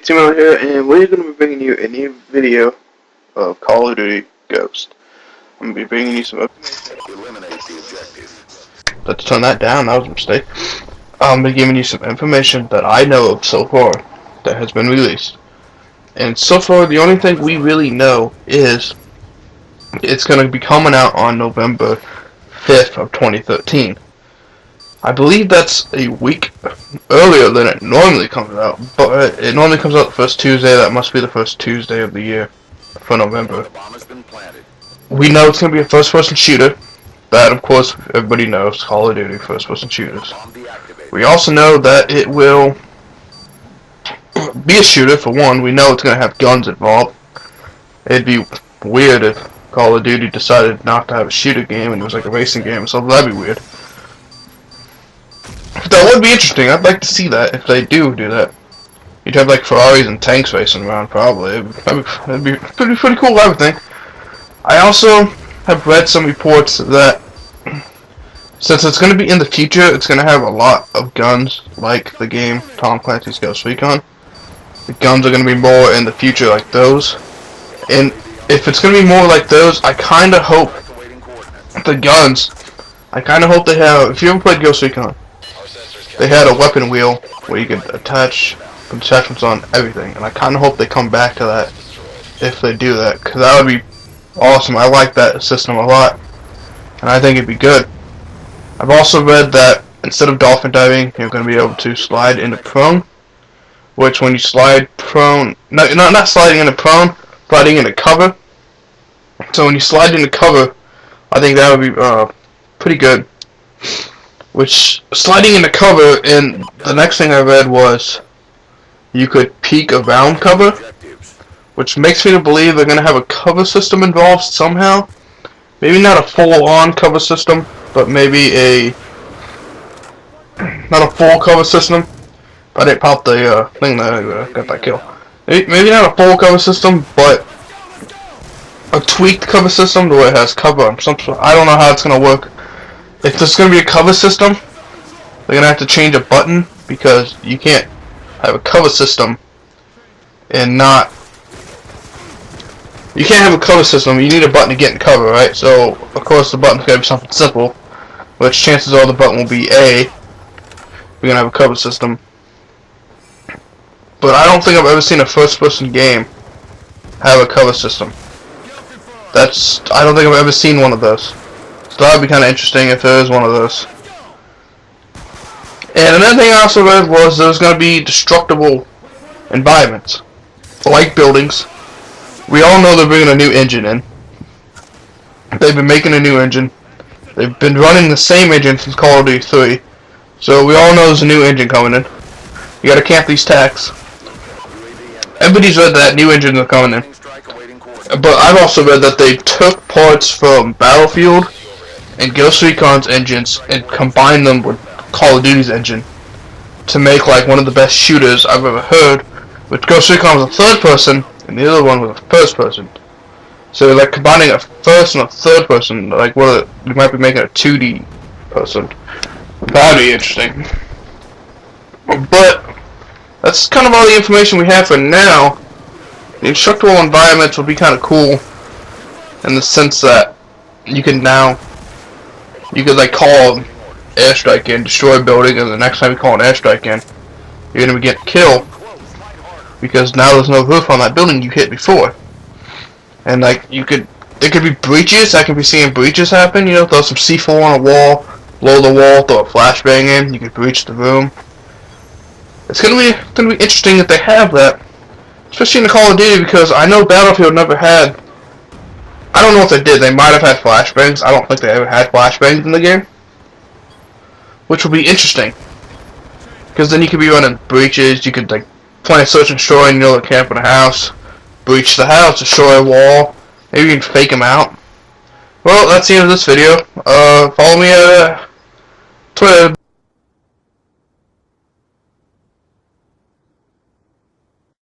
Timo here, and we're going to be bringing you a new video of Call of Duty Ghost. I'm going to be bringing you some information. Eliminate the objective. Let's turn that down, that was a mistake. I'm going to be giving you some information that I know of so far that has been released. And so far, the only thing we really know is it's going to be coming out on November 5th of 2013. I believe that's a week earlier than it normally comes out, but it normally comes out the first Tuesday. That must be the first Tuesday of the year for November. We know it's going to be a first-person shooter. That, of course, everybody knows, Call of Duty first-person shooters. We also know that it will be a shooter, for one. We know it's going to have guns involved. It'd be weird if Call of Duty decided not to have a shooter game and it was like a racing game, so that'd be weird. That would be interesting. I'd like to see that if they do that. You'd have like Ferraris and tanks racing around, probably. It'd be pretty cool, I would think. I also have read some reports that since it's going to be in the future, it's going to have a lot of guns, like the game Tom Clancy's Ghost Recon. The guns are going to be more in the future like those. And if it's going to be more like those, I kind of hope the guns, I kind of hope they have, if you ever played Ghost Recon, they had a weapon wheel where you could attach attachments on everything, and I kind of hope they come back to that if they do that, because that would be awesome. I like that system a lot, and I think it'd be good. I've also read that instead of dolphin diving, you're going to be able to slide into prone, which when you slide prone, not sliding into prone, sliding into cover. So when you slide into cover, I think that would be pretty good. Which, sliding into cover, and the next thing I read was you could peek around cover, which makes me believe they're going to have a cover system involved somehow. Maybe not a full-on cover system, but maybe not a full cover system. I didn't pop the thing that got that kill. Maybe not a full cover system, but a tweaked cover system where it has cover on something. I don't know how it's going to work. If there's going to be a cover system, they're going to have to change a button, because you can't have a cover system and not... You can't have a cover system, you need a button to get in cover, right? So, of course, the button's going to be something simple, which chances are the button will be A. We're going to have a cover system. But I don't think I've ever seen a first-person game have a cover system. I don't think I've ever seen one of those. So that would be kind of interesting if there is one of those. And another thing I also read was there's going to be destructible environments, like buildings. We all know they're bringing a new engine in. They've been making a new engine. They've been running the same engine since Call of Duty 3. So we all know there's a new engine coming in. You gotta camp these tacks. Everybody's read that new engines are coming in. But I've also read that they took parts from Battlefield and Ghost Recon's engines and combine them with Call of Duty's engine to make like one of the best shooters I've ever heard. Which Ghost Recon was a third person and the other one was a first person. So they're like combining a first and a third person, like you might be making a 2D person. That'd be interesting. But that's kind of all the information we have for now. The instructable environments will be kind of cool in the sense that you could like call an airstrike in, destroy a building, and the next time you call an airstrike in, you're gonna get killed because now there's no roof on that building you hit before. And like there could be breaches. I could be seeing breaches happen. You know, throw some C4 on a wall, blow the wall, throw a flashbang in. You could breach the room. It's gonna be interesting that they have that, especially in the Call of Duty, because I know Battlefield never had. I don't know if they did. They might have had flashbangs. I don't think they ever had flashbangs in the game. Which will be interesting. Because then you could be running breaches. You could like play search and destroy and you'll camp in a house. Breach the house, destroy a wall. Maybe you can fake them out. Well, that's the end of this video. Follow me at Twitter.